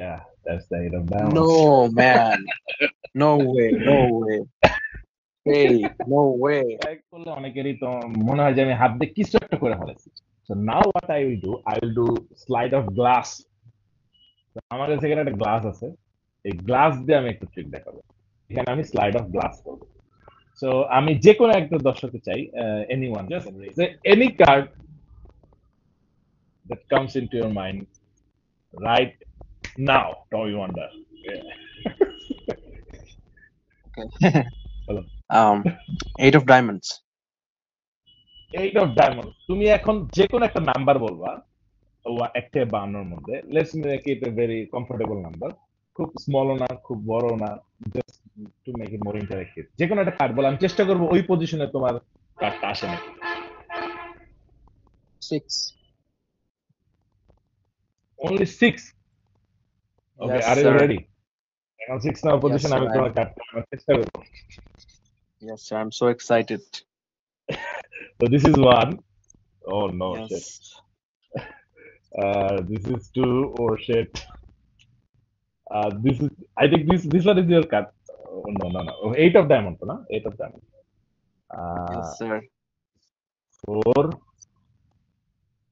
Yeah, that's the eight of diamonds. No, man. No way. No way. Hey, no way. Try করলে অনেকেরই তো মনে হয় যে আমি হাত দিয়ে কিছু একটা করে ফেলেছি। So now what I will do slide of glass. আমার কাছে এখানে একটা গ্লাস আছে, এই গ্লাস দিয়ে আমি একটু ট্রিক দেখাবো। এখানে আমি স্লাইড অফ গ্লাস করবো। সো আমি যে কোনো একটা দর্শককে চাই, anyone, just any card that comes into your mind right now, Tommy Wonder. Yeah. Okay. বলো। Eight of diamonds. Eight of diamond, তুমি এখন যে কোনো একটা নাম্বার বলবা, এক থেকে 52 মধ্যে। Let's make it a very comfortable number, খুব স্মলও না খুব বড় না, just to make it more interactive. যে কোনো একটা কার্ড বলো, আমি চেষ্টা করবো ওই পজিশনে তোমার কার্ডটা আসে নাকি। Six. Only six? Okay, Yes, are you sir. Ready? এখন six number Yes, position sir. আমি তোমার কার্ডটা আনার চেষ্টা করবো। Yes, sir. I'm so excited. So this is one. Oh no, Yes. shit. This is two. Oh shit. This is. I think this one is your card. Oh, no, no, no. Oh, eight of diamond, no? Eight of diamond. Yes, Uh, sir. four.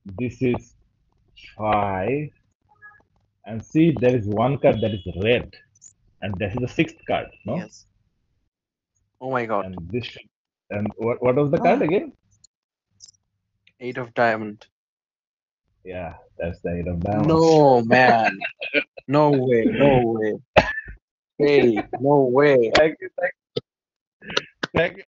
This is five. And see, there is one card that is red, and this is the sixth card, no? Yes. Oh my God. And this. And what was the card again? Eight of diamond. Yeah, that's the eight of diamond. No, man. No way. No way. Hey, no way. Thank you. Thank you. Thank you.